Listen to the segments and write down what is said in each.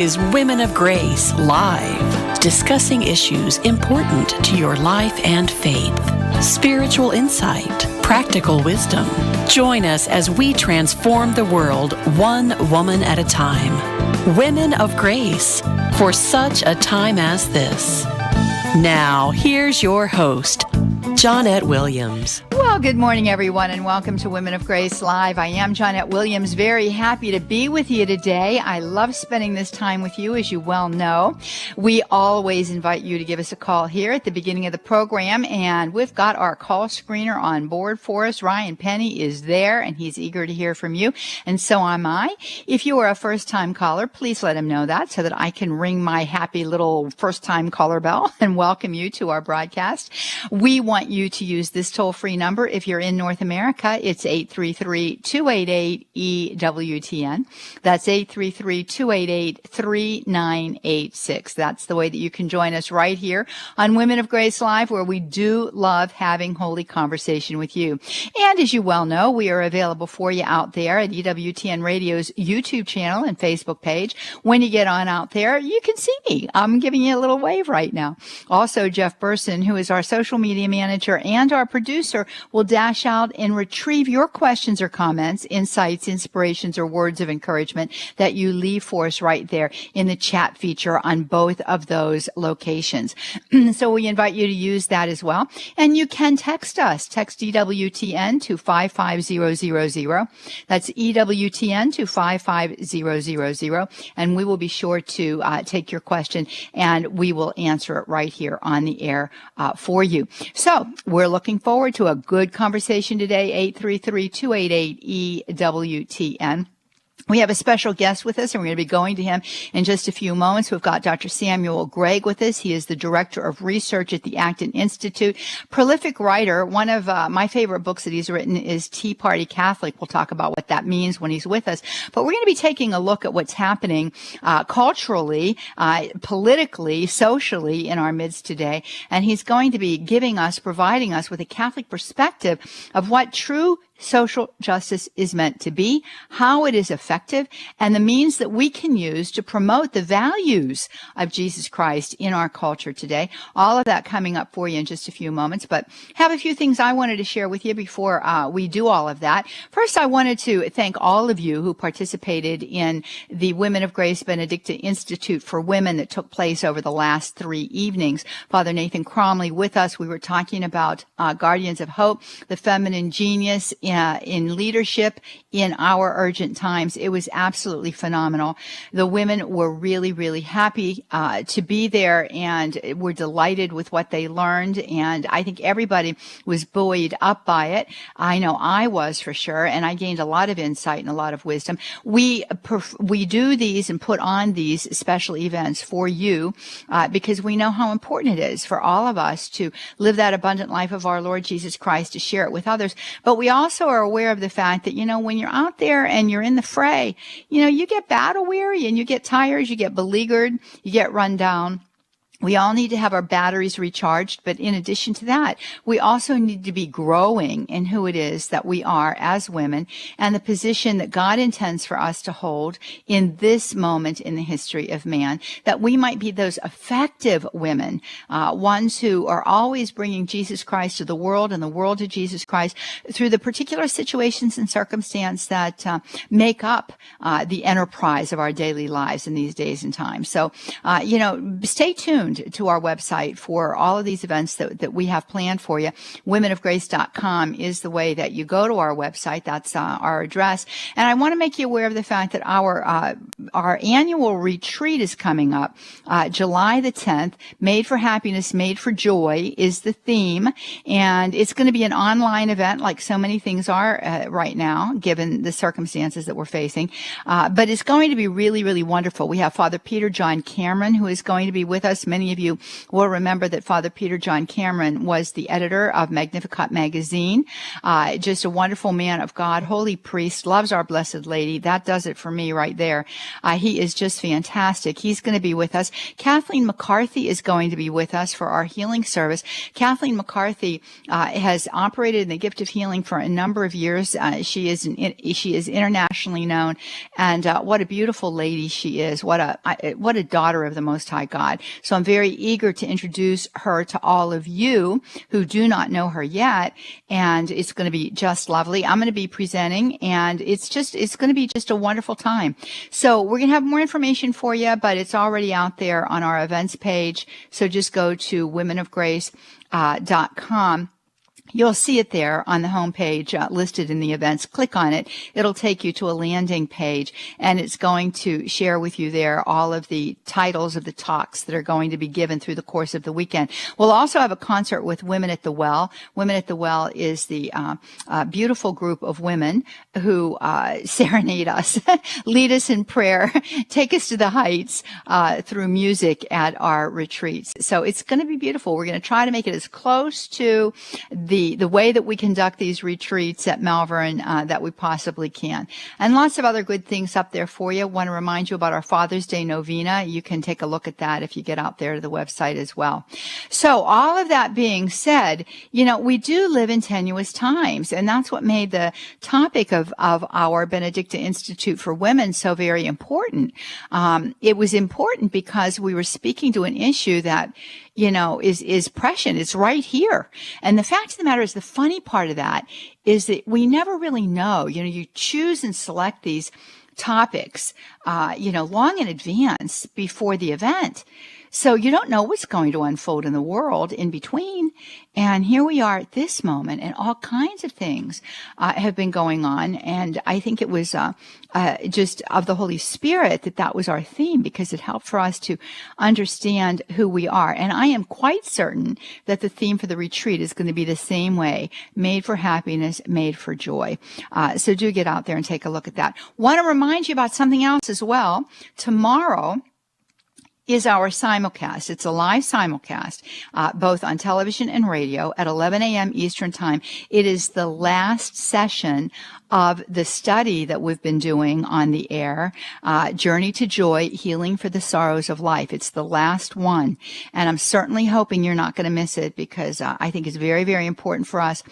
Is Women of Grace Live, discussing issues important to your life and faith, spiritual insight, practical wisdom. Join us as we transform the world one woman at a time. Women of Grace, for such a time as this. Now, here's your host, Johnnette Williams. Well, good morning, everyone, and welcome to Women of Grace Live. I am Johnnette Williams, very happy to be with you today. I love spending this time with you, as you well know. We always invite you to give us a call here at the beginning of the program, and we've got our call screener on board for us. Ryan Penny is there, and he's eager to hear from you, and so am I. If you are a first-time caller, please let him know that so that I can ring my happy little first-time caller bell and welcome you to our broadcast. We want you to use this toll-free number. If you're in North America, it's 833-288-EWTN. That's 833-288-3986. That's the way that you can join us right here on Women of Grace Live, where we do love having holy conversation with you. And as you well know, we are available for you out there at EWTN Radio's YouTube channel and Facebook page. When you get on out there, you can see me. I'm giving you a little wave right now. Also, Jeff Burson, who is our social media manager and our producer, will dash out and retrieve your questions or comments, insights, inspirations, or words of encouragement that you leave for us right there in the chat feature on both of those locations. So we invite you to use that as well. And you can text us. Text EWTN to 55000. That's EWTN to 55000. And we will be sure to take your question, and we will answer it right here on the air for you. So we're looking forward to a good conversation today. 833-288-EWTN. We have a special guest with us, and we're going to be going to him in just a few moments. We've got Dr. Samuel Gregg with us. He is the Director of Research at the Acton Institute. Prolific writer. One of my favorite books that he's written is Tea Party Catholic. We'll talk about what that means when he's with us. But we're going to be taking a look at what's happening culturally, politically, socially in our midst today. And he's going to be providing us with a Catholic perspective of what true social justice is meant to be, how it is effective, and the means that we can use to promote the values of Jesus Christ in our culture today. All of that coming up for you in just a few moments, but have a few things I wanted to share with you before we do all of that. First, I wanted to thank all of you who participated in the Women of Grace Benedictine Institute for Women that took place over the last 3 evenings. Father Nathan Cromley with us. We were talking about Guardians of Hope, the feminine genius in leadership in our urgent times. It was absolutely phenomenal. The women were really, really happy to be there, and were delighted with what they learned. And I think everybody was buoyed up by it. I know I was, for sure, and I gained a lot of insight and a lot of wisdom. We do these and put on these special events for you because we know how important it is for all of us to live that abundant life of our Lord Jesus Christ, to share it with others. But we also are aware of the fact that, when you're out there and you're in the fray, you get battle weary and you get tired, you get beleaguered, you get run down. We all need to have our batteries recharged, but in addition to that, we also need to be growing in who it is that we are as women and the position that God intends for us to hold in this moment in the history of man, that we might be those effective women, ones who are always bringing Jesus Christ to the world and the world to Jesus Christ through the particular situations and circumstance that make up the enterprise of our daily lives in these days and times. So, stay tuned to our website for all of these events that we have planned for you. Womenofgrace.com is the way that you go to our website. That's our address. And I want to make you aware of the fact that our annual retreat is coming up, July the 10th. Made for Happiness, Made for Joy is the theme. And it's going to be an online event, like so many things are right now, given the circumstances that we're facing. But it's going to be really, really wonderful. We have Father Peter John Cameron, who is going to be with us. Many Many of you will remember that Father Peter John Cameron was the editor of Magnificat magazine. Just a wonderful man of God, holy priest, loves our Blessed Lady. That does it for me right there. He is just fantastic. He's going to be with us. Kathleen McCarthy is going to be with us for our healing service. Kathleen McCarthy has operated in the gift of healing for a number of years. She is internationally known, and what a beautiful lady she is. What a daughter of the Most High God. So I'm very eager to introduce her to all of you who do not know her yet, and it's going to be just lovely. I'm going to be presenting, and it's going to be just a wonderful time. So we're going to have more information for you, but it's already out there on our events page. So just go to womenofgrace.com. You'll see it there on the homepage listed in the events. Click on it. It'll take you to a landing page, and it's going to share with you there all of the titles of the talks that are going to be given through the course of the weekend. We'll also have a concert with Women at the Well. Women at the Well is the beautiful group of women who serenade us, lead us in prayer, take us to the heights through music at our retreats. So it's going to be beautiful. We're going to try to make it as close to the way that we conduct these retreats at Malvern that we possibly can. And lots of other good things up there for you. Want to remind you about our Father's Day Novena. You can take a look at that if you get out there to the website as well. So all of that being said, we do live in tenuous times, and that's what made the topic of our Benedicta Institute for Women so very important. It was important because we were speaking to an issue that is prescient. It's right here. And the fact of the matter is, the funny part of that is that we never really know. You choose and select these topics, long in advance before the event. So you don't know what's going to unfold in the world in between. And here we are at this moment, and all kinds of things have been going on. And I think it was just of the Holy Spirit that was our theme, because it helped for us to understand who we are. And I am quite certain that the theme for the retreat is going to be the same way: made for happiness, made for joy. So do get out there and take a look at that. Want to remind you about something else as well. Tomorrow is our simulcast. It's a live simulcast, both on television and radio at 11 a.m. Eastern Time. It is the last session of the study that we've been doing on the air, Journey to Joy, Healing for the Sorrows of Life. It's the last one, and I'm certainly hoping you're not going to miss it, because I think it's very, very important for us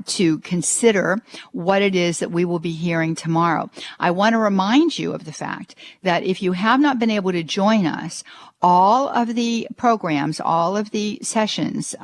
to consider what it is that we will be hearing tomorrow. I want to remind you of the fact that if you have not been able to join us, all of the programs, all of the sessions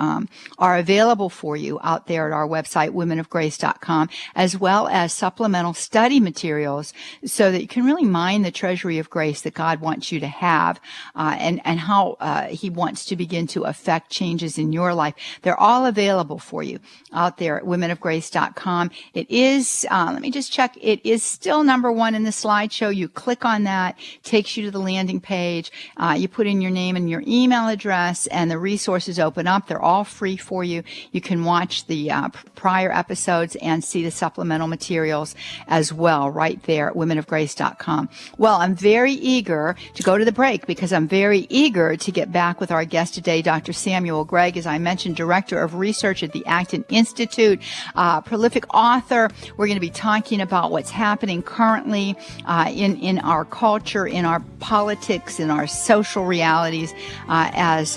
are available for you out there at our website, womenofgrace.com, as well as supplemental study materials, so that you can really mine the treasury of grace that God wants you to have, and how He wants to begin to affect changes in your life. They're all available for you out there at womenofgrace.com. It is, let me just check, it is still number one in the slideshow. You click on that, takes you to the landing page. You put in your name and your email address, and the resources open up. They're all free for you. You can watch the prior episodes and see the supplemental materials as well right there at womenofgrace.com. Well, I'm very eager to go to the break, because I'm very eager to get back with our guest today, Dr. Samuel Gregg, as I mentioned, Director of Research at the Acton Institute, prolific author. We're going to be talking about what's happening currently in our culture, in our politics, in our social realities, and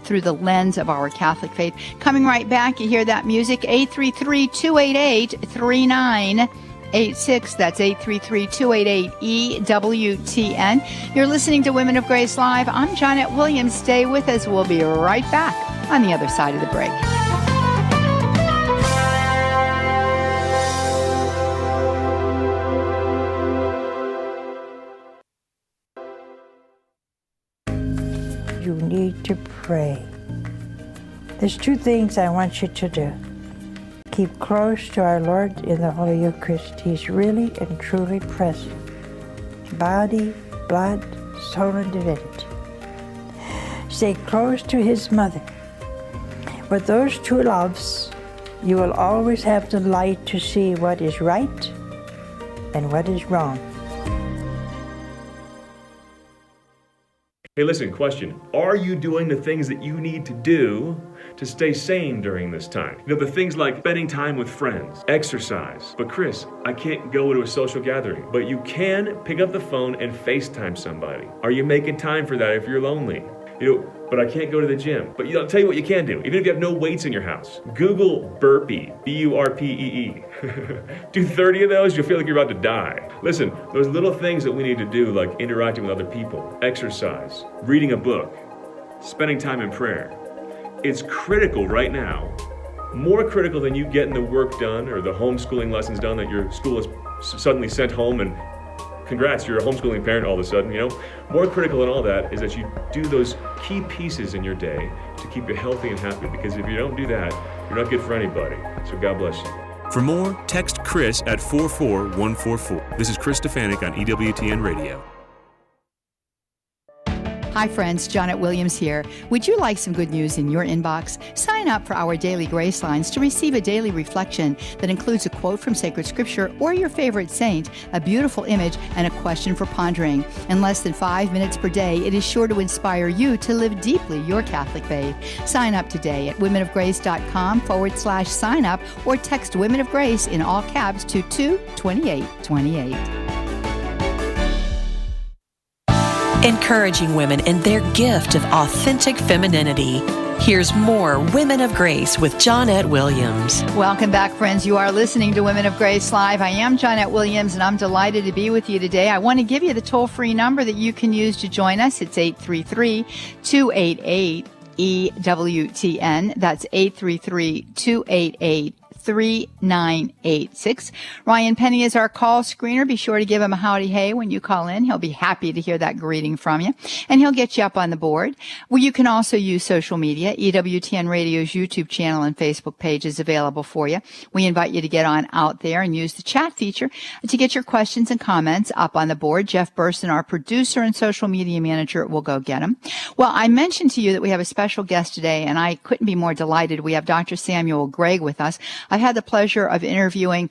through the lens of our Catholic faith. Coming right back, you hear that music, 833-288-3986. That's 833-288-EWTN. You're listening to Women of Grace Live. I'm Johnnette Williams. Stay with us. We'll be right back on the other side of the break. You need to pray. There's two things I want you to do. Keep close to our Lord in the Holy Eucharist. He's really and truly present. Body, blood, soul, and divinity. Stay close to His mother. With those two loves, you will always have the light to see what is right and what is wrong. Hey, listen, question. Are you doing the things that you need to do to stay sane during this time? You know, the things like spending time with friends, exercise. But Chris, I can't go to a social gathering. But you can pick up the phone and FaceTime somebody. Are you making time for that if you're lonely? You know, but I can't go to the gym. But I'll tell you what you can do. Even if you have no weights in your house, Google burpee, B-U-R-P-E-E. Do 30 of those, you'll feel like you're about to die. Listen, those little things that we need to do, like interacting with other people, exercise, reading a book, spending time in prayer, it's critical right now, more critical than you getting the work done or the homeschooling lessons done that your school has suddenly sent home, and congrats, you're a homeschooling parent all of a sudden, you know. More critical than all that is that you do those key pieces in your day to keep you healthy and happy, because if you don't do that, you're not good for anybody. So God bless you. For more, text Chris at 44144. This is Chris Stefanik on EWTN Radio. Hi friends, Johnnette Williams here. Would you like some good news in your inbox? Sign up for our daily Grace Lines to receive a daily reflection that includes a quote from sacred scripture or your favorite saint, a beautiful image, and a question for pondering. In less than 5 minutes per day, it is sure to inspire you to live deeply your Catholic faith. Sign up today at womenofgrace.com/sign up or text Women of Grace in all caps to 22828. Encouraging women in their gift of authentic femininity. Here's more Women of Grace with Johnnette Williams. Welcome back, friends. You are listening to Women of Grace Live. I am Johnnette Williams, and I'm delighted to be with you today. I want to give you the toll-free number that you can use to join us. It's 833-288-EWTN. That's 833-288-3986. Ryan Penny is our call screener. Be sure to give him a howdy hey when you call in. He'll be happy to hear that greeting from you, and he'll get you up on the board. Well, you can also use social media. EWTN Radio's YouTube channel and Facebook page is available for you. We invite you to get on out there and use the chat feature to get your questions and comments up on the board. Jeff Burson, our producer and social media manager, will go get them. Well, I mentioned to you that we have a special guest today, and I couldn't be more delighted. We have Dr. Samuel Gregg with us. I've had the pleasure of interviewing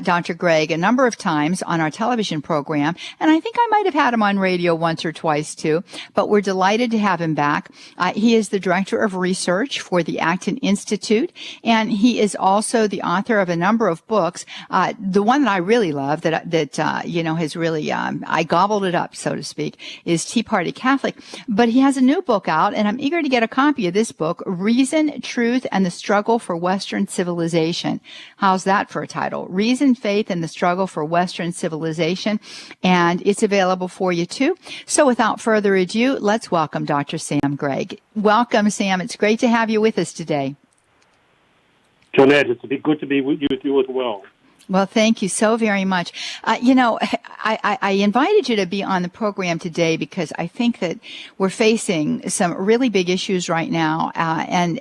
Dr. Gregg a number of times on our television program, and I think I might have had him on radio once or twice too, but we're delighted to have him back. He is the director of research for the Acton Institute, and he is also the author of a number of books. The one that I really love that has really, I gobbled it up, so to speak, is Tea Party Catholic. But he has a new book out, and I'm eager to get a copy of this book, Reason, Truth, and the Struggle for Western Civilization. How's that for a title? Reason, Faith, and the Struggle for Western Civilization. And it's available for you too. So without further ado, let's welcome Dr. Sam Gregg. Welcome, Sam. It's great to have you with us today. Johnnette, it's good to be with you as well. Well, thank you so very much. I invited you to be on the program today because I think that we're facing some really big issues right now. And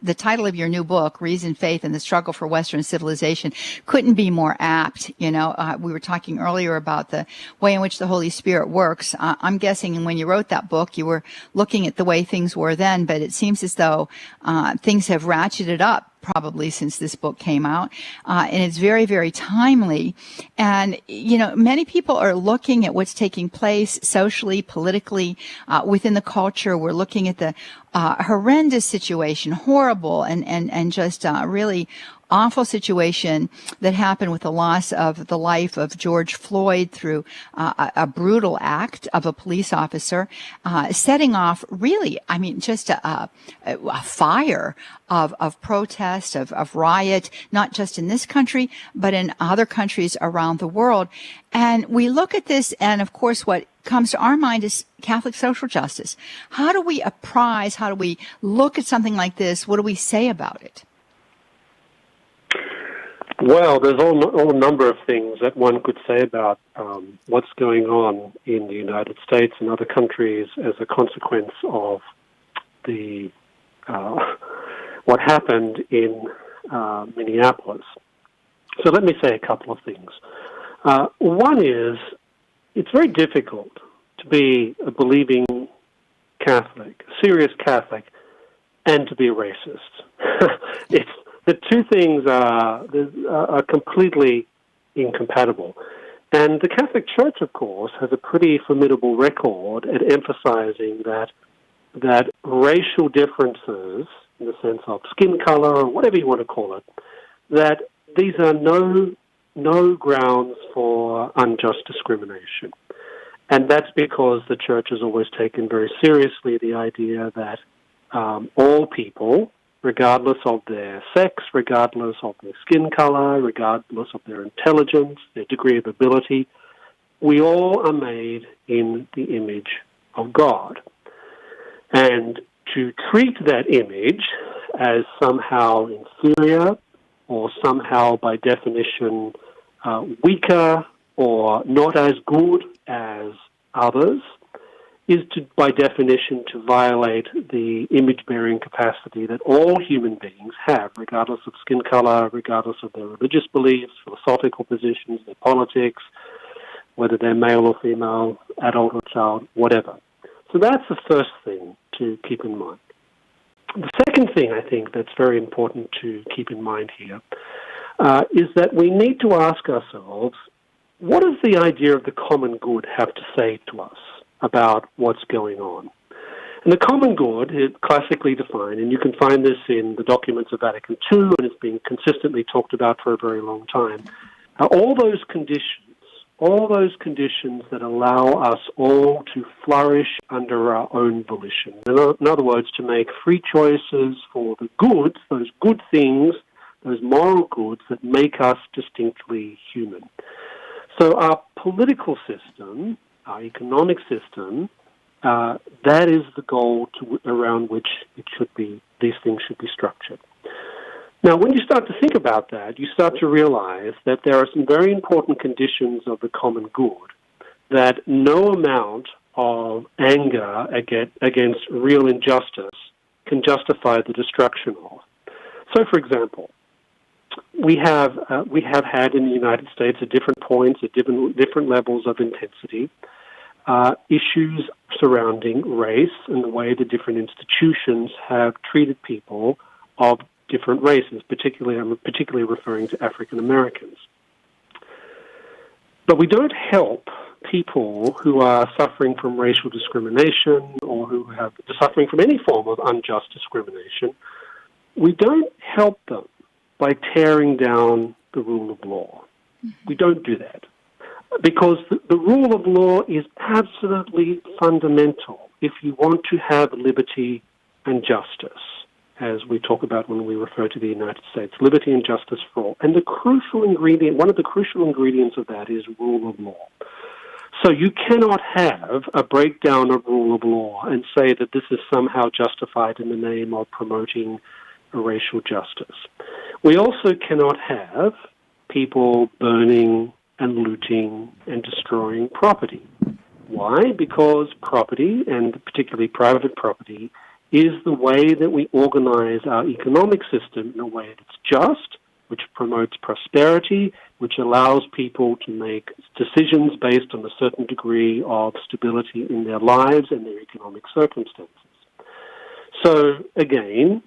the title of your new book, Reason, Faith, and the Struggle for Western Civilization, couldn't be more apt. We were talking earlier about the way in which the Holy Spirit works. I'm guessing when you wrote that book, you were looking at the way things were then, but it seems as though things have ratcheted up probably since this book came out. And it's very, very timely. And, many people are looking at what's taking place socially, politically, within the culture. We're looking at the horrendous situation, horrible and just really awful situation that happened with the loss of the life of George Floyd through a brutal act of a police officer, setting off really, just a fire of protest, of riot, not just in this country, but in other countries around the world. And we look at this, and of course, what comes to our mind is Catholic social justice. How do we apprise? How do we look at something like this? What do we say about it? Well, there's all a number of things that one could say about what's going on in the United States and other countries as a consequence of the what happened in Minneapolis. So let me say a couple of things. One is, it's very difficult to be a believing Catholic, a serious Catholic, and to be a racist. The two things are completely incompatible. And the Catholic Church, of course, has a pretty formidable record at emphasizing that racial differences, in the sense of skin color or whatever you want to call it, that these are no grounds for unjust discrimination. And that's because the Church has always taken very seriously the idea that all people, regardless of their sex, regardless of their skin color, regardless of their intelligence, their degree of ability, we all are made in the image of God. And to treat that image as somehow inferior or somehow by definition weaker or not as good as others is by definition to violate the image-bearing capacity that all human beings have, regardless of skin color, regardless of their religious beliefs, philosophical positions, their politics, whether they're male or female, adult or child, whatever. So that's the first thing to keep in mind. The second thing I think that's very important to keep in mind here is that we need to ask ourselves, what does the idea of the common good have to say to us about what's going on? And the common good is classically defined, and you can find this in the documents of Vatican II, and it's been consistently talked about for a very long time. All those conditions that allow us all to flourish under our own volition. In other words, to make free choices for the goods, those good things, those moral goods that make us distinctly human. So our political system, our economic system, that is the goal around which these things should be structured. Now, when you start to think about that, you start to realize that there are some very important conditions of the common good that no amount of anger against real injustice can justify the destruction of. So, for example, we have had in the United States at different points, at different levels of intensity, issues surrounding race and the way the different institutions have treated people of different races. I'm particularly referring to African Americans. But we don't help people who are suffering from racial discrimination or who are suffering from any form of unjust discrimination. We don't help them by tearing down the rule of law. We don't do that. Because the rule of law is absolutely fundamental if you want to have liberty and justice, as we talk about when we refer to the United States, liberty and justice for all. And one of the crucial ingredients of that is rule of law. So you cannot have a breakdown of rule of law and say that this is somehow justified in the name of promoting racial justice. We also cannot have people burning and looting and destroying property. Why? Because property, and particularly private property, is the way that we organize our economic system in a way that's just, which promotes prosperity, which allows people to make decisions based on a certain degree of stability in their lives and their economic circumstances. So, again,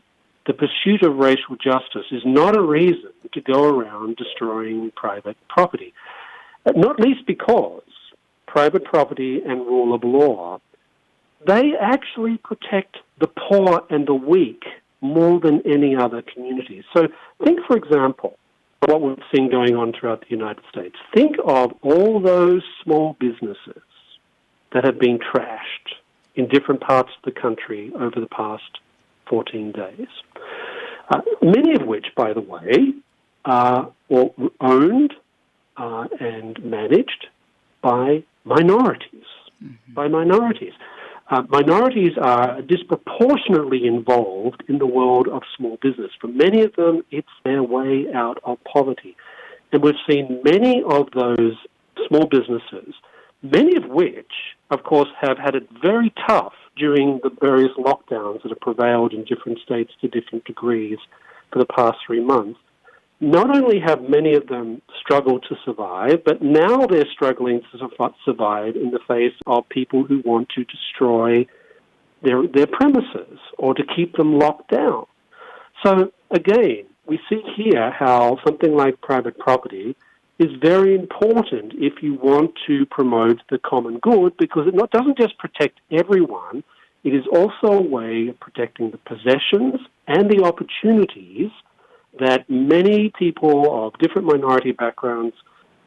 the pursuit of racial justice is not a reason to go around destroying private property, not least because private property and rule of law, they actually protect the poor and the weak more than any other community. So think, for example, what we've seen going on throughout the United States. Think of all those small businesses that have been trashed in different parts of the country over the past 14 days. Many of which, by the way, are owned and managed by minorities. Minorities are disproportionately involved in the world of small business. For many of them, it's their way out of poverty. And we've seen many of those small businesses, many of which, of course, have had it very tough during the various lockdowns that have prevailed in different states to different degrees for the past 3 months. Not only have many of them struggled to survive, but now they're struggling to survive in the face of people who want to destroy their premises or to keep them locked down. So again, we see here how something like private property is very important if you want to promote the common good, because it doesn't just protect everyone, it is also a way of protecting the possessions and the opportunities that many people of different minority backgrounds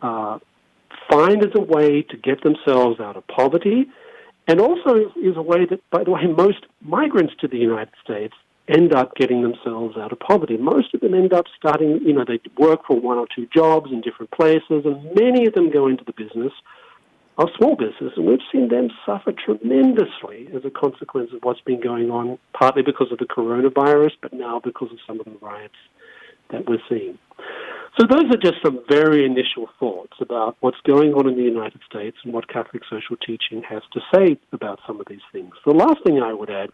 find as a way to get themselves out of poverty, and also is a way that, by the way, most migrants to the United States end up getting themselves out of poverty. Most of them end up starting, they work for one or two jobs in different places, and many of them go into the business of small business, and we've seen them suffer tremendously as a consequence of what's been going on, partly because of the coronavirus, but now because of some of the riots that we're seeing. So those are just some very initial thoughts about what's going on in the United States and what Catholic social teaching has to say about some of these things. The last thing I would add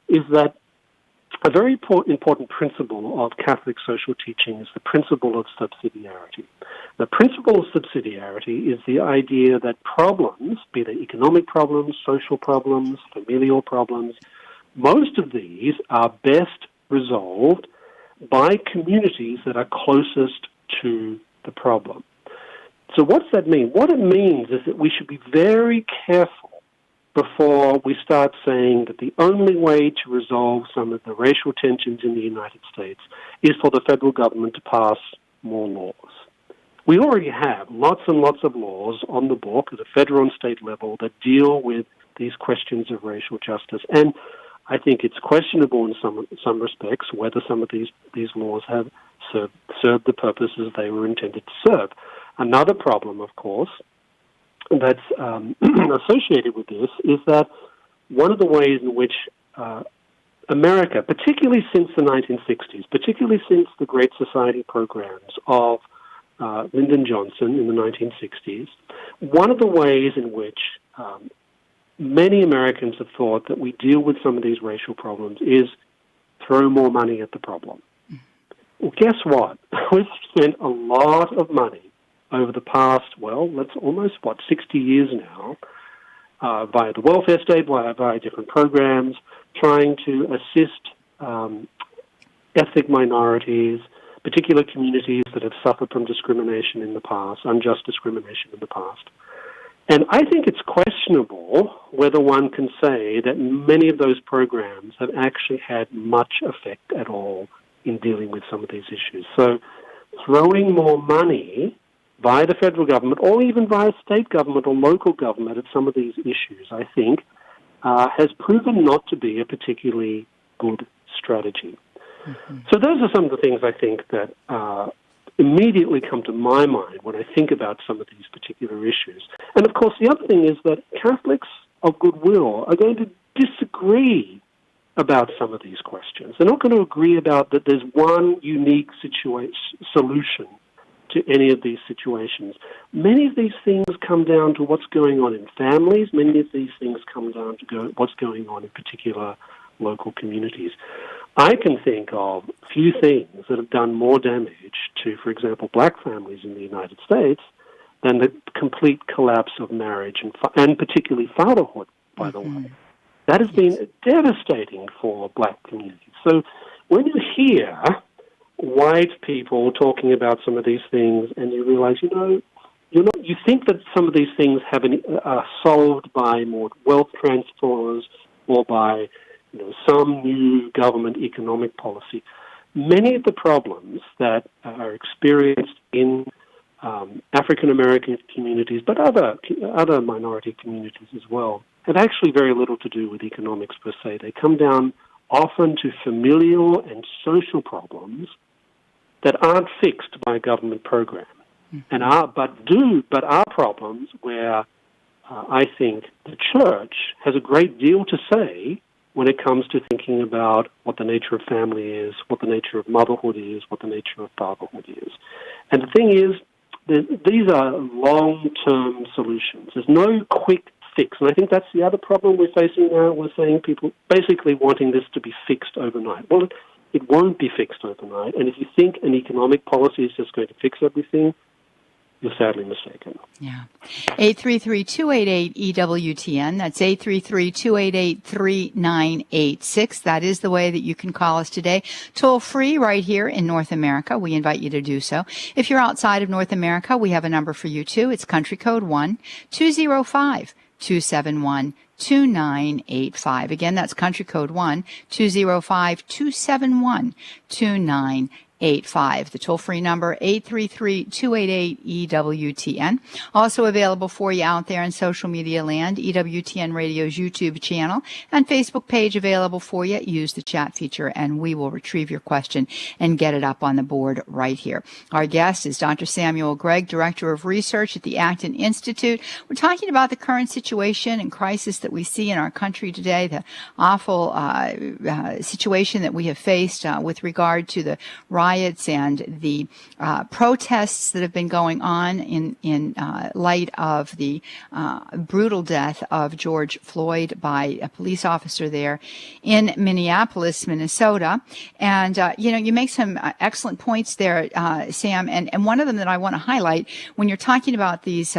is that a very important principle of Catholic social teaching is the principle of subsidiarity. The principle of subsidiarity is the idea that problems, be they economic problems, social problems, familial problems, most of these are best resolved by communities that are closest to the problem. So what's that mean? What it means is that we should be very careful before we start saying that the only way to resolve some of the racial tensions in the United States is for the federal government to pass more laws. We already have lots and lots of laws on the book at the federal and state level that deal with these questions of racial justice. And I think it's questionable in some respects whether some of these laws have served the purposes they were intended to serve. Another problem, of course, that's associated with this is that one of the ways in which America, particularly since the 1960s, particularly since the Great Society programs of Lyndon Johnson in the 1960s, one of the ways in which many Americans have thought that we deal with some of these racial problems is throw more money at the problem. Well, guess what? We've spent a lot of money over the past, that's almost, 60 years now, via the welfare state, via different programs, trying to assist ethnic minorities, particular communities that have suffered from discrimination in the past, unjust discrimination in the past. And I think it's questionable whether one can say that many of those programs have actually had much effect at all in dealing with some of these issues. So throwing more money via the federal government or even via state government or local government at some of these issues, I think, has proven not to be a particularly good strategy. Mm-hmm. So those are some of the things I think that immediately come to my mind when I think about some of these particular issues. And of course, the other thing is that Catholics of goodwill are going to disagree about some of these questions. They're not going to agree about that there's one unique solution to any of these situations. Many of these things come down to what's going on in families. Many of these things come down to what's going on in particular local communities. I can think of few things that have done more damage to, for example, black families in the United States than the complete collapse of marriage and particularly fatherhood, by the way. That has been devastating for black communities. So when you hear white people talking about some of these things and you realize, you think that some of these things are solved by more wealth transfers or by some new government economic policy. Many of the problems that are experienced in African American communities, but other minority communities as well, have actually very little to do with economics per se. They come down often to familial and social problems that aren't fixed by a government program, and are problems where I think the church has a great deal to say when it comes to thinking about what the nature of family is, what the nature of motherhood is, what the nature of fatherhood is. And the thing is, these are long-term solutions. There's no quick fix. And I think that's the other problem we're facing now. We're seeing people basically wanting this to be fixed overnight. Well, it won't be fixed overnight. And if you think an economic policy is just going to fix everything, you're sadly mistaken. Yeah. 833-288-EWTN. That's 833-288-3986. That is the way that you can call us today. Toll free right here in North America. We invite you to do so. If you're outside of North America, we have a number for you too. It's country code 1-205-271-2985. Again, that's country code 1-205-271-2985. The toll-free number, 833-288-EWTN. Also available for you out there in social media land, EWTN Radio's YouTube channel and Facebook page available for you. Use the chat feature and we will retrieve your question and get it up on the board right here. Our guest is Dr. Samuel Gregg, Director of Research at the Acton Institute. We're talking about the current situation and crisis that we see in our country today, the awful situation that we have faced with regard to the riots and the protests that have been going on in light of the brutal death of George Floyd by a police officer there in Minneapolis, Minnesota. And, you make some excellent points there, Sam, and one of them that I want to highlight when you're talking about these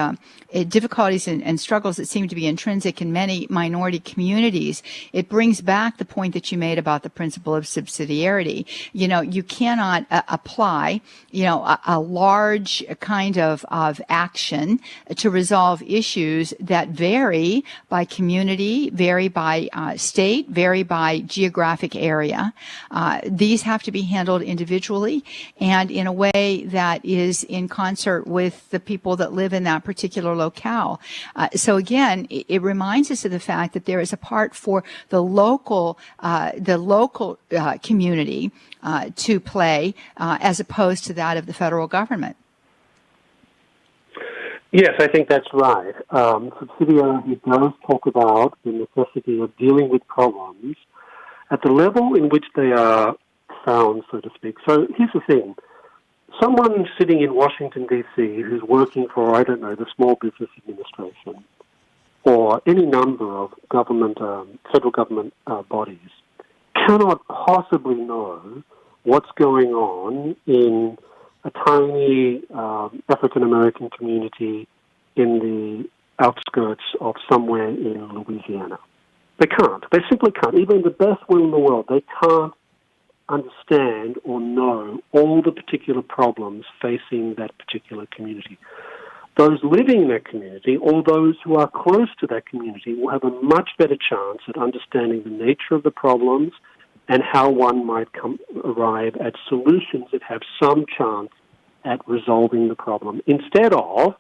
difficulties and struggles that seem to be intrinsic in many minority communities, it brings back the point that you made about the principle of subsidiarity. You cannot apply, a large kind of action to resolve issues that vary by community, vary by state, vary by geographic area. These have to be handled individually and in a way that is in concert with the people that live in that particular locale. So again, it reminds us of the fact that there is a part for the local community to play as opposed to that of the federal government. Yes, I think that's right. Subsidiarity does talk about the necessity of dealing with problems at the level in which they are found, so to speak. So here's the thing. Someone sitting in Washington, D.C., who's working for, the Small Business Administration or any number of government, federal government bodies cannot possibly know what's going on in a tiny African-American community in the outskirts of somewhere in Louisiana. They can't. They simply can't. Even the best will in the world, they can't understand or know all the particular problems facing that particular community. Those living in that community or those who are close to that community will have a much better chance at understanding the nature of the problems and how one might arrive at solutions that have some chance at resolving the problem, instead of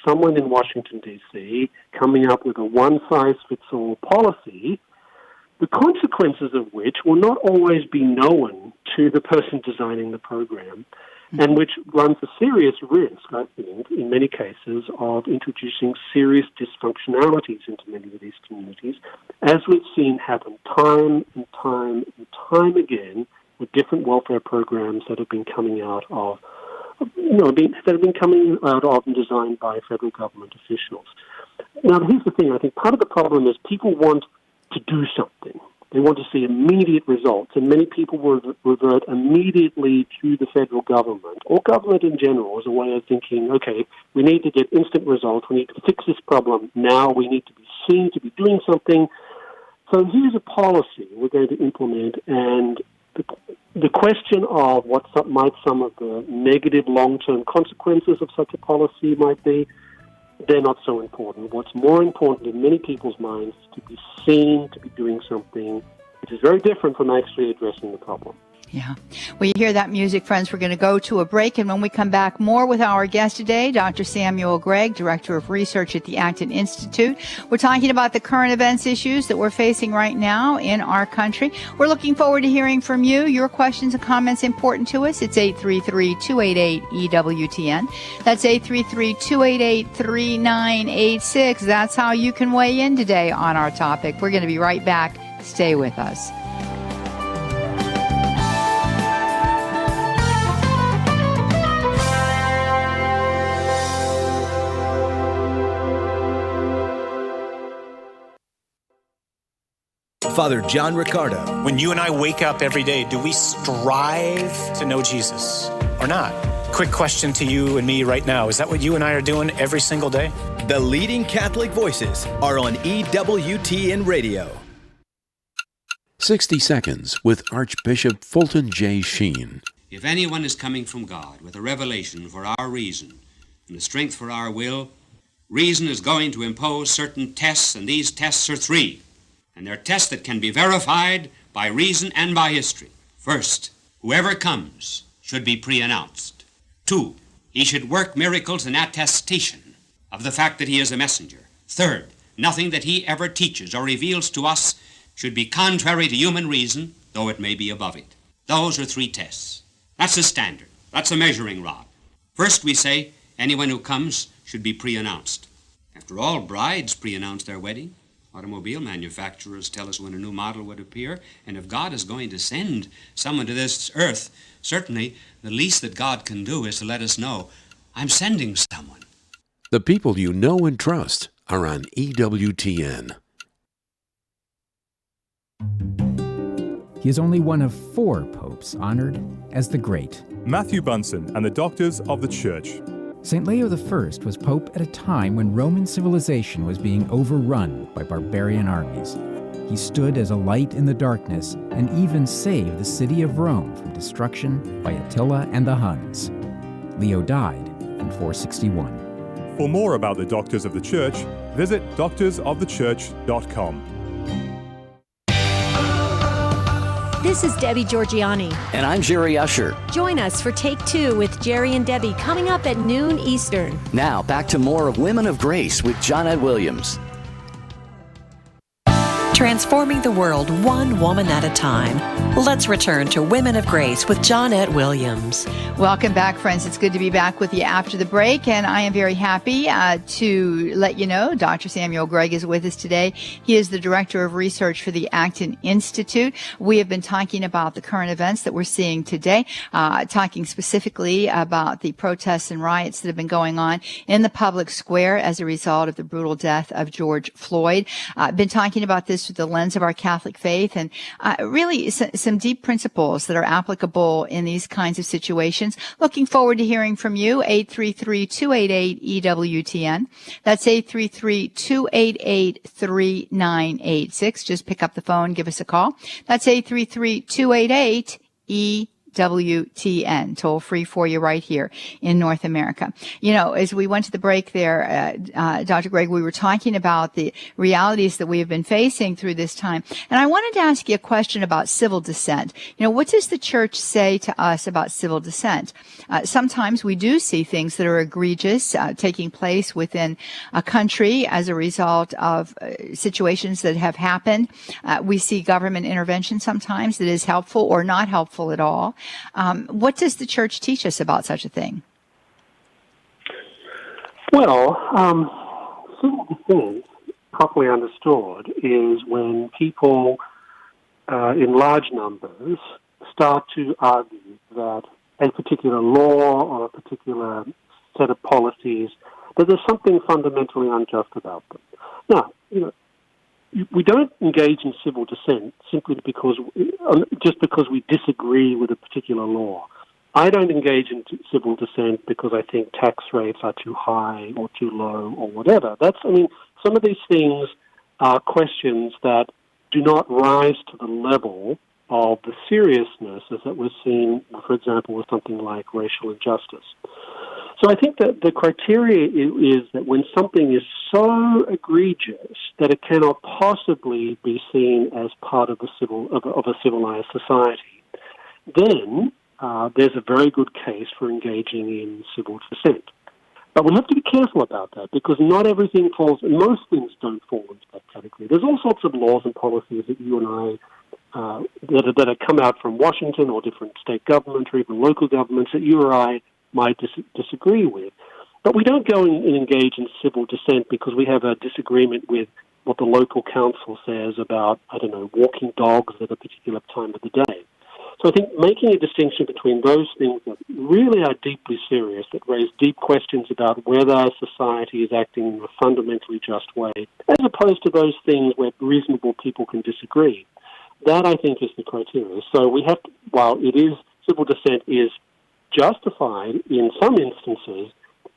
someone in Washington, D.C. coming up with a one-size-fits-all policy, the consequences of which will not always be known to the person designing the program, and which runs a serious risk, I think, in many cases, of introducing serious dysfunctionalities into many of these communities, as we've seen happen time and time and time again with different welfare programs that have been coming out of, that have been coming out of and designed by federal government officials. Now, here's the thing. I think part of the problem is people want to do something. They want to see immediate results, and many people will revert immediately to the federal government, or government in general, as a way of thinking, okay, we need to get instant results, we need to fix this problem now, we need to be seen to be doing something. So here's a policy we're going to implement, and the question of what might some of the negative long-term consequences of such a policy might be, they're not so important. What's more important in many people's minds is to be seen to be doing something, which is very different from actually addressing the problem. Yeah. Well, you hear that music, friends. We're going to go to a break, and when we come back, more with our guest today, Dr. Samuel Gregg, Director of Research at the Acton Institute. We're talking about the current events issues that we're facing right now in our country. We're looking forward to hearing from you. Your questions and comments important to us. It's 833-288-EWTN. That's 833-288-3986. That's how you can weigh in today on our topic. We're going to be right back. Stay with us. Father John Riccardo. When you and I wake up every day, do we strive to know Jesus or not? Quick question to you and me right now. Is that what you and I are doing every single day? The leading Catholic voices are on EWTN Radio. 60 Seconds with Archbishop Fulton J. Sheen. If anyone is coming from God with a revelation for our reason and the strength for our will, reason is going to impose certain tests, and these tests are three. And they're tests that can be verified by reason and by history. First, whoever comes should be pre-announced. 2, he should work miracles in attestation of the fact that he is a messenger. 3rd, nothing that he ever teaches or reveals to us should be contrary to human reason, though it may be above it. Those are 3 tests. That's the standard. That's a measuring rod. First, we say anyone who comes should be pre-announced. After all, brides pre-announce their wedding. Automobile manufacturers tell us when a new model would appear, and if God is going to send someone to this earth, certainly the least that God can do is to let us know, I'm sending someone. The people you know and trust are on EWTN. He is only one of 4 popes honored as the Great. Matthew Bunsen and the Doctors of the Church. St. Leo I was pope at a time when Roman civilization was being overrun by barbarian armies. He stood as a light in the darkness and even saved the city of Rome from destruction by Attila and the Huns. Leo died in 461. For more about the Doctors of the Church, visit doctorsofthechurch.com. This is Debbie Georgiani. And I'm Jerry Usher. Join us for Take 2 with Jerry and Debbie coming up at noon Eastern. Now, back to more of Women of Grace with Johnnette Williams. Transforming the world one woman at a time. Let's return to Women of Grace with Johnnette Williams. Welcome back, friends. It's good to be back with you after the break, and I am very happy to let you know Dr. Samuel Gregg is with us today. He is the Director of Research for the Acton Institute. We have been talking about the current events that we're seeing today, talking specifically about the protests and riots that have been going on in the public square as a result of the brutal death of George Floyd. Been talking about this through the lens of our Catholic faith, and really some deep principles that are applicable in these kinds of situations. Looking forward to hearing from you. 833-288-EWTN. That's 833-288-3986. Just pick up the phone, give us a call. That's 833-288-EWTN. toll free for you right here in North America. You know, as we went to the break there, Dr. Gregg, we were talking about the realities that we have been facing through this time. And I wanted to ask you a question about civil dissent. You know, what does the church say to us about civil dissent? Sometimes we do see things that are egregious taking place within a country as a result of situations that have happened. We see government intervention sometimes that is helpful or not helpful at all. What does the church teach us about such a thing? Well, civil dissent, properly understood, is when people in large numbers start to argue that a particular law or a particular set of policies, that there's something fundamentally unjust about them. Now, you know, we don't engage in civil dissent simply because we disagree with a particular law. I don't engage in civil dissent because I think tax rates are too high or too low or whatever. Some of these things are questions that do not rise to the level of the seriousness as that we're seeing, for example, with something like racial injustice. So I think that the criteria is that when something is so egregious that it cannot possibly be seen as part of a civilized society, then there's a very good case for engaging in civil dissent. But we have to be careful about that because not everything falls, most things don't fall into that category. There's all sorts of laws and policies that you and I that have come out from Washington or different state governments or even local governments that you or I might disagree with. But we don't go and engage in civil dissent because we have a disagreement with what the local council says about, walking dogs at a particular time of the day. So I think making a distinction between those things that really are deeply serious, that raise deep questions about whether society is acting in a fundamentally just way, as opposed to those things where reasonable people can disagree, that I think is the criteria. So we have to, while it is, civil dissent is justified in some instances,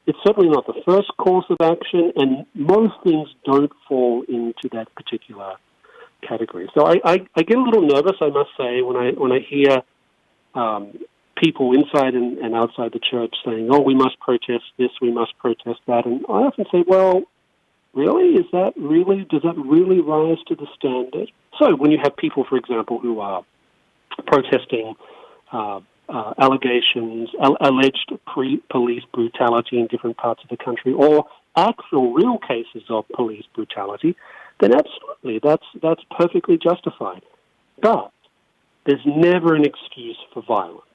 it's certainly not the first course of action, and most things don't fall into that particular category. So I get a little nervous, I must say, when I hear people inside and outside the church saying, "Oh, we must protest this, we must protest that," and I often say, "Well, really, does that really rise to the standard?" So when you have people, for example, who are protesting allegations, alleged police brutality in different parts of the country, or actual real cases of police brutality, then absolutely, that's perfectly justified. But there's never an excuse for violence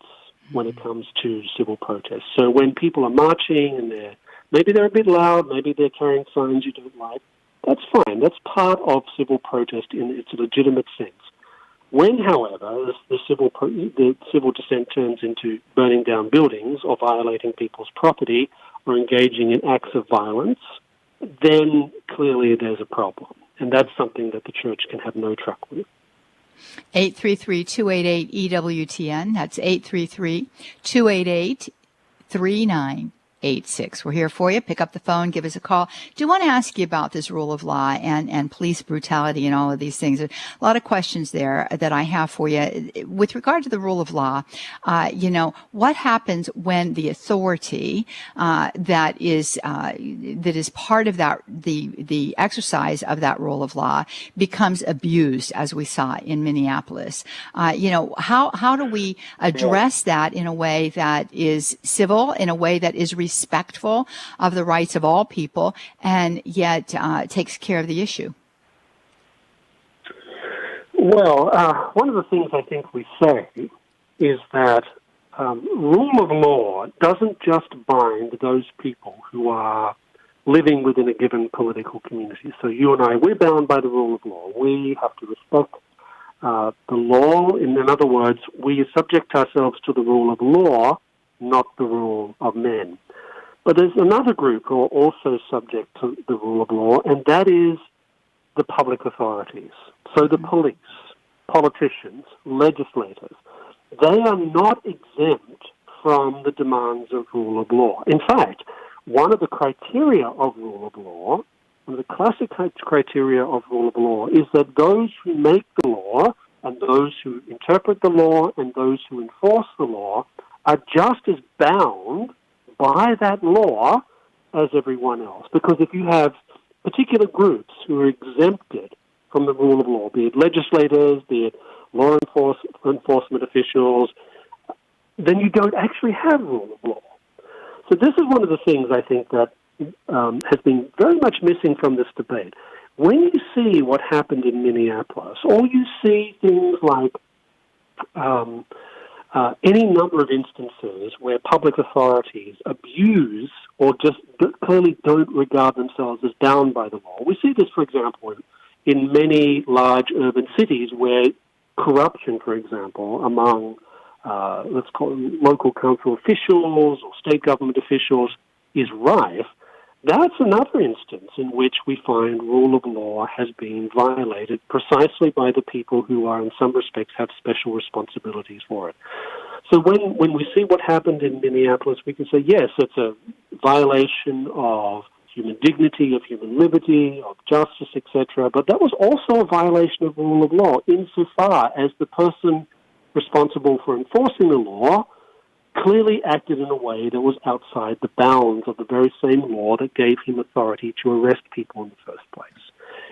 when it comes to civil protests. So when people are marching and maybe they're a bit loud, maybe they're carrying signs you don't like, that's fine. That's part of civil protest in its legitimate sense. When, however, the civil dissent turns into burning down buildings or violating people's property or engaging in acts of violence, then clearly there's a problem. And that's something that the church can have no truck with. 833-288-EWTN. That's 833-288-3986. We're here for you. Pick up the phone, give us a call. Do want to ask you about this rule of law and police brutality and all of these things. There's a lot of questions there that I have for you. With regard to the rule of law, what happens when the authority that is part of that the exercise of that rule of law becomes abused, as we saw in Minneapolis? How do we address that in a way that is civil, in a way that is respectful of the rights of all people, and yet takes care of the issue? Well, one of the things I think we say is that rule of law doesn't just bind those people who are living within a given political community. So you and I, we're bound by the rule of law. We have to respect the law. In other words, we subject ourselves to the rule of law, not the rule of men. But there's another group who are also subject to the rule of law, and that is the public authorities. So the police, politicians, legislators, they are not exempt from the demands of rule of law. In fact, one of the criteria of rule of law, one of the classic criteria of rule of law, is that those who make the law and those who interpret the law and those who enforce the law are just as bound by that law as everyone else. Because if you have particular groups who are exempted from the rule of law, be it legislators, be it law enforcement officials, then you don't actually have rule of law. So this is one of the things I think that has been very much missing from this debate. When you see what happened in Minneapolis, or you see things like any number of instances where public authorities abuse or just clearly don't regard themselves as bound by the law. We see this, for example, in many large urban cities where corruption, for example, among, let's call them local council officials or state government officials is rife. That's another instance in which we find rule of law has been violated precisely by the people who are, in some respects, have special responsibilities for it. So when we see what happened in Minneapolis, we can say, yes, it's a violation of human dignity, of human liberty, of justice, etc., but that was also a violation of rule of law insofar as the person responsible for enforcing the law clearly acted in a way that was outside the bounds of the very same law that gave him authority to arrest people in the first place.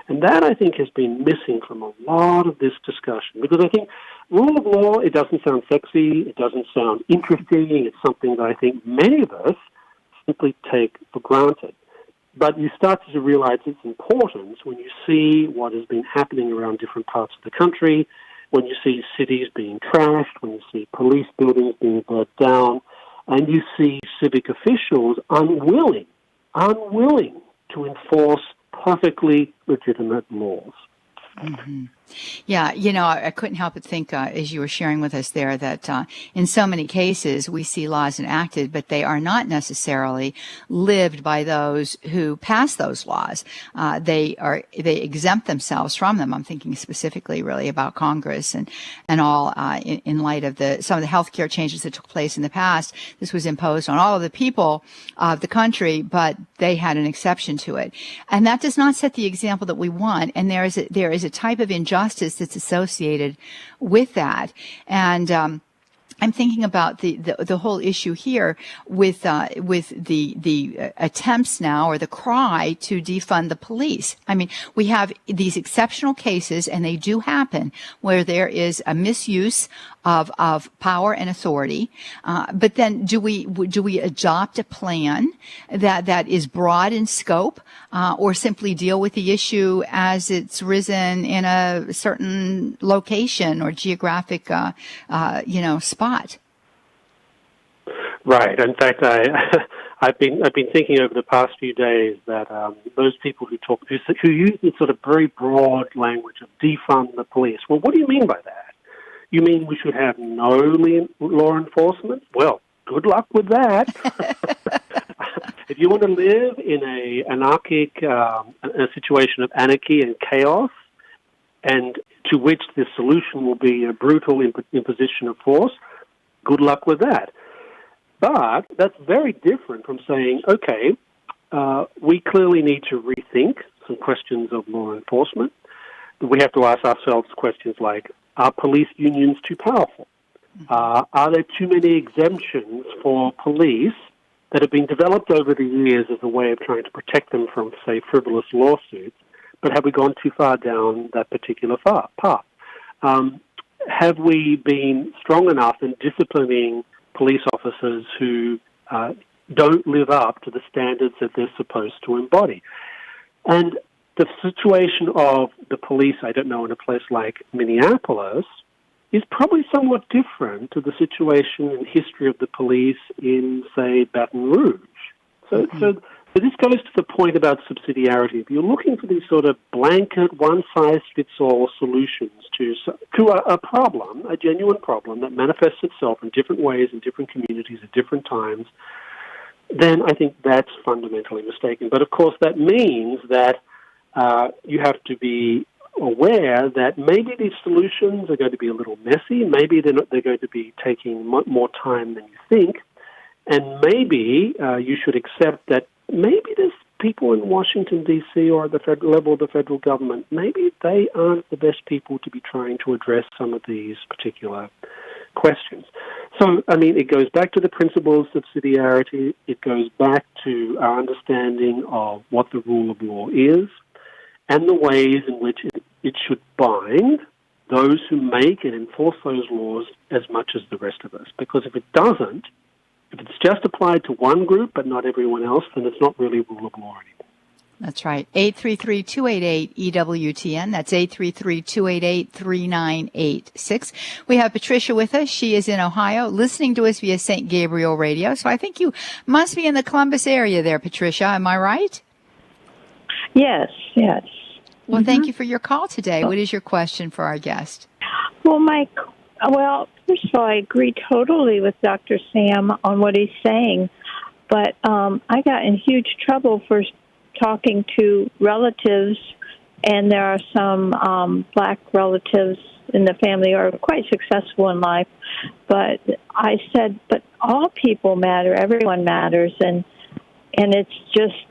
And that, I think, has been missing from a lot of this discussion, because I think rule of law, it doesn't sound sexy, it doesn't sound interesting, it's something that I think many of us simply take for granted. But you start to realize its importance when you see what has been happening around different parts of the country, when you see cities being trashed, when you see police buildings being burnt down, and you see civic officials unwilling to enforce perfectly legitimate laws. Mm-hmm. Yeah, I couldn't help but think as you were sharing with us there that in so many cases we see laws enacted, but they are not necessarily lived by those who pass those laws. They exempt themselves from them. I'm thinking specifically really about Congress and all in light of some of the healthcare changes that took place in the past. This was imposed on all of the people of the country, but they had an exception to it, and that does not set the example that we want. And there is a type of injustice that's associated with that. And I'm thinking about the whole issue here with the attempts now, or the cry to defund the police. I mean, we have these exceptional cases, and they do happen, where there is a misuse of power and authority. But then do we adopt a plan that is broad in scope, or simply deal with the issue as it's risen in a certain location or geographic spot? Right. In fact, I've been thinking over the past few days that those people who use this sort of very broad language of defund the police. Well, what do you mean by that? You mean we should have no law enforcement? Well, good luck with that. If you want to live in a situation of anarchy and chaos, and to which the solution will be a brutal imposition of force, good luck with that. But that's very different from saying, okay, we clearly need to rethink some questions of law enforcement. We have to ask ourselves questions like, are police unions too powerful? Are there too many exemptions for police that have been developed over the years as a way of trying to protect them from, say, frivolous lawsuits? But have we gone too far down that particular path? Have we been strong enough in disciplining police officers who don't live up to the standards that they're supposed to embody? And the situation of the police, I don't know, in a place like Minneapolis, is probably somewhat different to the situation and history of the police in, say, Baton Rouge. So this goes to the point about subsidiarity. If you're looking for these sort of blanket, one-size-fits-all solutions to a problem, a genuine problem that manifests itself in different ways in different communities at different times, then I think that's fundamentally mistaken. But, of course, that means that you have to be aware that maybe these solutions are going to be a little messy, maybe they're going to be taking more time than you think, and maybe you should accept that maybe there's people in Washington, D.C. or at the federal level of the federal government, maybe they aren't the best people to be trying to address some of these particular questions. So, I mean, it goes back to the principle of subsidiarity. It goes back to our understanding of what the rule of law is and the ways in which it should bind those who make and enforce those laws as much as the rest of us. Because if it doesn't, if it's just applied to one group but not everyone else, then it's not really rule of law anymore. That's right. 833-288-EWTN. That's 833-288-3986. We have Patricia with us. She is in Ohio, listening to us via St. Gabriel Radio. So I think you must be in the Columbus area there, Patricia. Am I right? Yes. Well, thank you for your call today. What is your question for our guest? Well, first of all, I agree totally with Dr. Sam on what he's saying, but I got in huge trouble for talking to relatives, and there are some black relatives in the family who are quite successful in life, but I said, but all people matter, everyone matters, and it's just,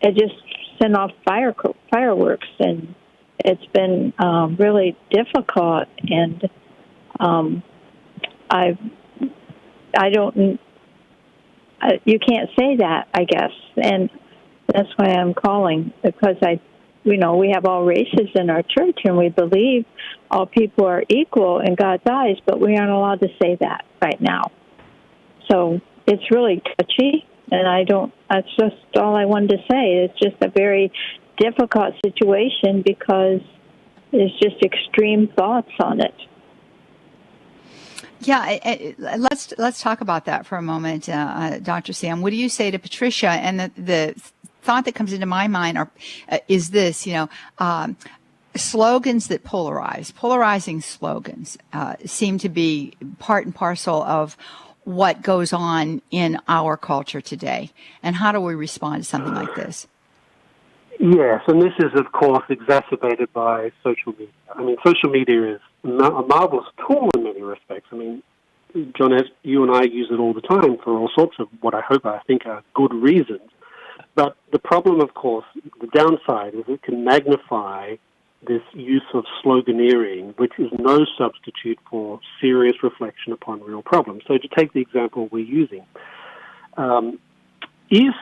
it just sent off fireworks, and it's been really difficult, and you can't say that, I guess, and that's why I'm calling, because we have all races in our church, and we believe all people are equal in God's eyes, but we aren't allowed to say that right now. So it's really touchy, and that's just all I wanted to say. It's just a very difficult situation because there's just extreme thoughts on it. Yeah, let's talk about that for a moment, Dr. Sam. What do you say to Patricia? And the thought that comes into my mind is this: slogans that polarizing slogans seem to be part and parcel of what goes on in our culture today. And how do we respond to something like this? Yes, and this is, of course, exacerbated by social media. I mean, social media is a marvelous tool in many respects. I mean, Johnnette, you and I use it all the time for all sorts of what I think are good reasons. But the problem, of course, the downside is it can magnify this use of sloganeering, which is no substitute for serious reflection upon real problems. So to take the example we're using, if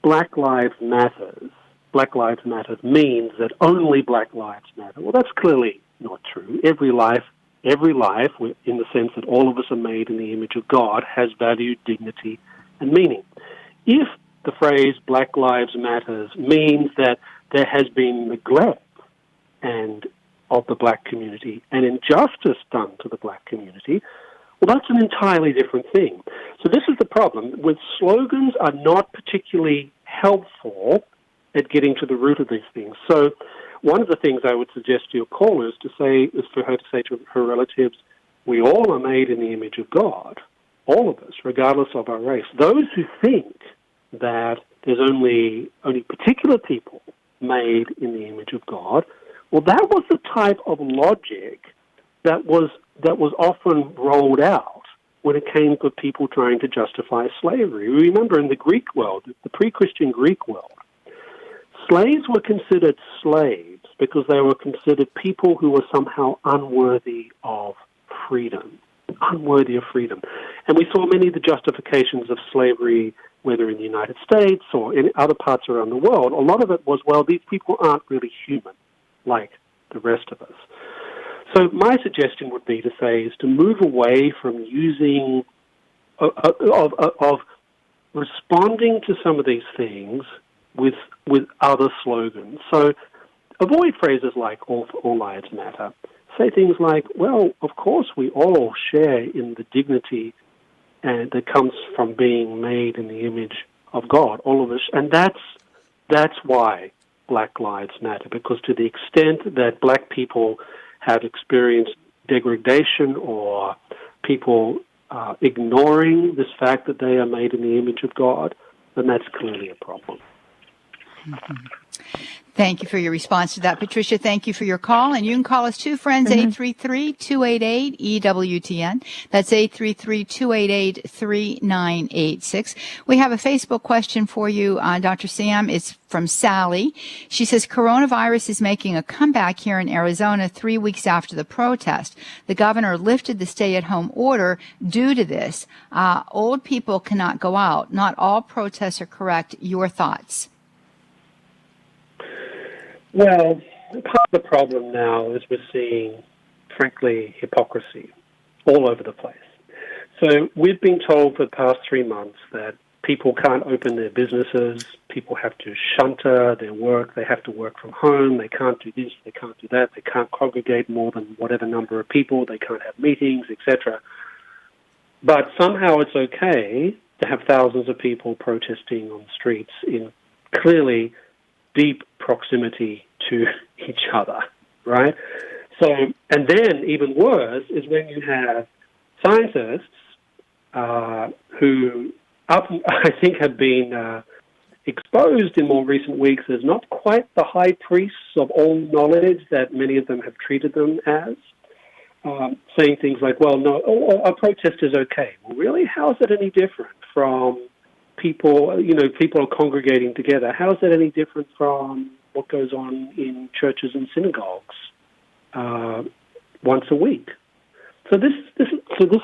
Black Lives Matter means that only Black lives matter, well, that's clearly not true. Every life, in the sense that all of us are made in the image of God, has value, dignity, and meaning. If the phrase Black Lives Matter means that there has been neglect of the black community and injustice done to the black community, well, that's an entirely different thing. So this is the problem. When slogans are not particularly helpful at getting to the root of these things. So one of the things I would suggest to your caller is for her to say to her relatives, we all are made in the image of God, all of us, regardless of our race. Those who think that there's only particular people made in the image of God, well, that was the type of logic that was often rolled out when it came to people trying to justify slavery. Remember, in the Greek world, the pre-Christian Greek world, slaves were considered slaves because they were considered people who were somehow unworthy of freedom. And we saw many of the justifications of slavery, whether in the United States or in other parts around the world. A lot of it was, well, these people aren't really human like the rest of us. So my suggestion would be to move away from using, of responding to some of these things with other slogans. So avoid phrases like all lives matter. Say things like, well, of course we all share in the dignity that comes from being made in the image of God, all of us. And that's why Black Lives Matter, because to the extent that black people have experienced degradation or people ignoring this fact that they are made in the image of God, then that's clearly a problem. Mm-hmm. Thank you for your response to that, Patricia. Thank you for your call. And you can call us too, friends, 833-288-EWTN. That's 833-288-3986. We have a Facebook question for you, Dr. Sam. It's from Sally. She says, coronavirus is making a comeback here in Arizona 3 weeks after the protest. The governor lifted the stay-at-home order due to this. Old people cannot go out. Not all protests are correct. Your thoughts? Well, part of the problem now is we're seeing, frankly, hypocrisy all over the place. So we've been told for the past 3 months that people can't open their businesses, people have to shunter their work, they have to work from home, they can't do this, they can't do that, they can't congregate more than whatever number of people, they can't have meetings, etc. But somehow it's okay to have thousands of people protesting on the streets in clearly deep proximity to each other, right? So, and then even worse is when you have scientists who I think have been exposed in more recent weeks as not quite the high priests of all knowledge that many of them have treated them as, saying things like, well, no, a protest is okay. Well, really, how is it any different from people are congregating together? How is that any different from what goes on in churches and synagogues once a week? So this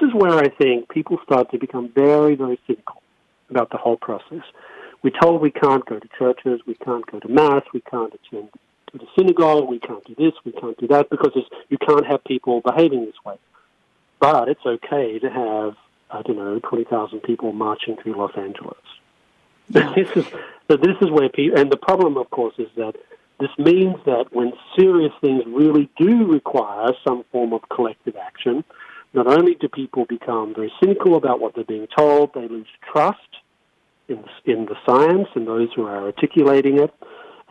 is where I think people start to become very, very cynical about the whole process. We're told we can't go to churches, we can't go to mass, we can't attend to the synagogue, we can't do this, we can't do that, because you can't have people behaving this way. But it's okay to have 20,000 people marching through Los Angeles. Yeah. This is where people, and the problem, of course, is that this means that when serious things really do require some form of collective action, not only do people become very cynical about what they're being told, they lose trust in the science and those who are articulating it,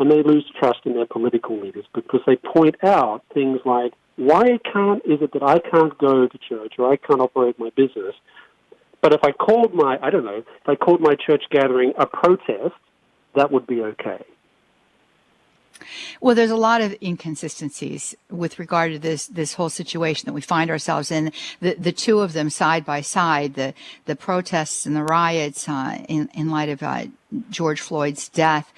and they lose trust in their political leaders because they point out things like, why is it that I can't go to church or I can't operate my business? But if I called my church gathering a protest, that would be okay. Well, there's a lot of inconsistencies with regard to this whole situation that we find ourselves in. The two of them side by side, the protests and the riots in light of George Floyd's death,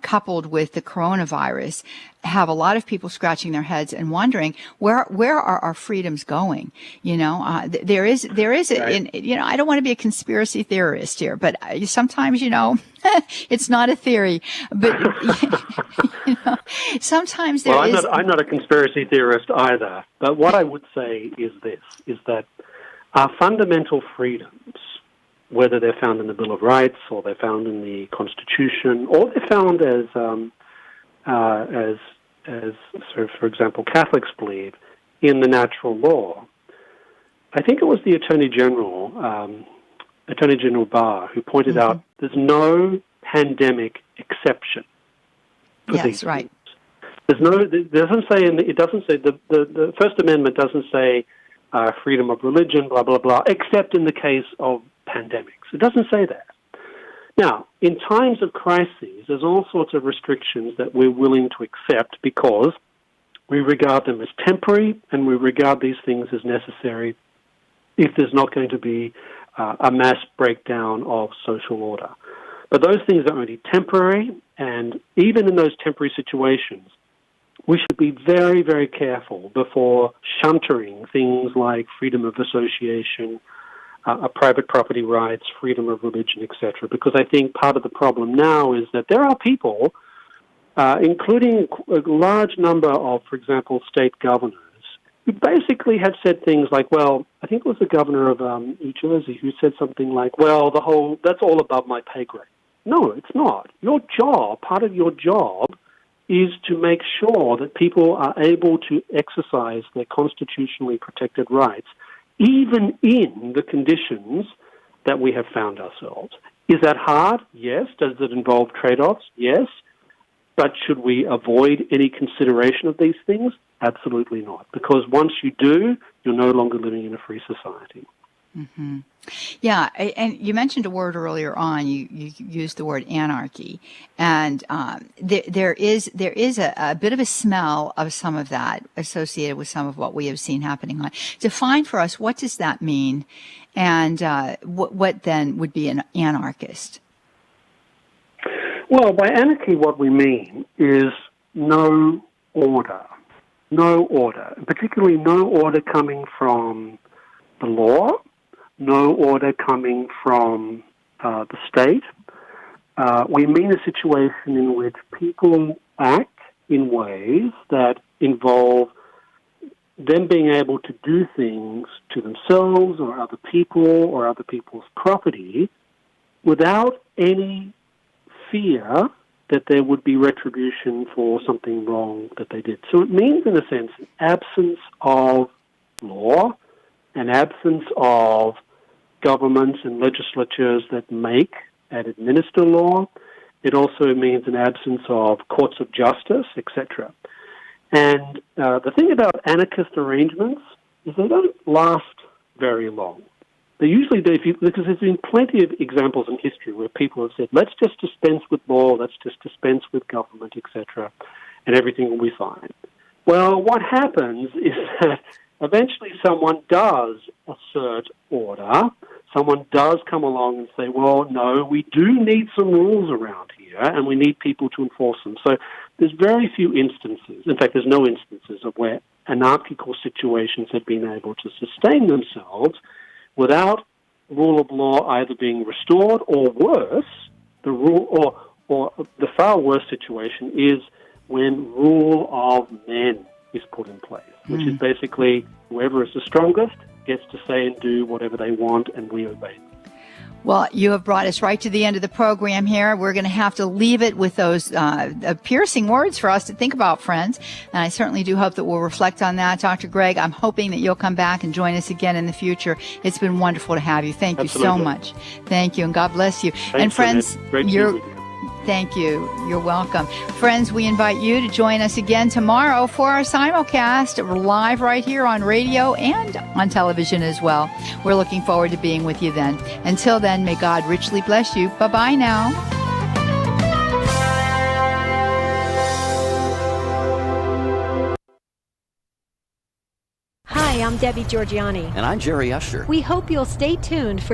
coupled with the coronavirus, have a lot of people scratching their heads and wondering where are our freedoms going? There is I don't want to be a conspiracy theorist here, but sometimes it's not a theory, but sometimes there is. I'm not a conspiracy theorist either, but what I would say is that our fundamental freedoms, whether they're found in the Bill of Rights or they're found in the Constitution or they're found as for example, Catholics believe in the natural law. I think it was the Attorney General Barr, who pointed out there's no pandemic exception for these things. Right. It doesn't say the First Amendment doesn't say freedom of religion, blah blah blah, except in the case of pandemics. It doesn't say that. Now, in times of crises, there's all sorts of restrictions that we're willing to accept because we regard them as temporary and we regard these things as necessary if there's not going to be a mass breakdown of social order. But those things are only temporary, and even in those temporary situations, we should be very, very careful before shuntering things like freedom of association, private property rights, freedom of religion, etc. Because I think part of the problem now is that there are people, including a large number of, for example, state governors, who basically have said things like, well, I think it was the governor of New Jersey who said something like, well, that's all above my pay grade. No, it's not. Your job, part of your job, is to make sure that people are able to exercise their constitutionally protected rights, even in the conditions that we have found ourselves. Is that hard? Yes. Does it involve trade-offs? Yes. But should we avoid any consideration of these things? Absolutely not. Because once you do, you're no longer living in a free society. Mm-hmm. Yeah, and you mentioned a word earlier on. You used the word anarchy, and there is a bit of a smell of some of that associated with some of what we have seen happening. Define for us, what does that mean, and what then would be an anarchist? Well, by anarchy, what we mean is no order, particularly no order coming from the law, no order coming from the state. We mean a situation in which people act in ways that involve them being able to do things to themselves or other people or other people's property without any fear that there would be retribution for something wrong that they did. So it means, in a sense, an absence of law, an absence of governments and legislatures that make and administer law. It also means an absence of courts of justice, etc. And the thing about anarchist arrangements is they don't last very long. They usually do, because there's been plenty of examples in history where people have said, let's just dispense with law, let's just dispense with government, etc., and everything will be fine. Well, what happens is that eventually someone does assert order. Someone does come along and say, well, no, we do need some rules around here, and we need people to enforce them. So there's very few instances, in fact, there's no instances of where anarchical situations have been able to sustain themselves without rule of law either being restored or worse, or the far worse situation is when rule of men is put in place, which is basically whoever is the strongest gets to say and do whatever they want, and we obey them. Well, you have brought us right to the end of the program here. We're going to have to leave it with those piercing words for us to think about, friends. And I certainly do hope that we'll reflect on that. Dr. Gregg, I'm hoping that you'll come back and join us again in the future. It's been wonderful to have you. Thank you so much. Thank you, and God bless you. Thanks, and friends, Thank you. You're welcome. Friends, we invite you to join us again tomorrow for our simulcast live right here on radio and on television as well. We're looking forward to being with you then. Until then, may God richly bless you. Bye-bye now. Hi, I'm Debbie Georgiani. And I'm Jerry Usher. We hope you'll stay tuned for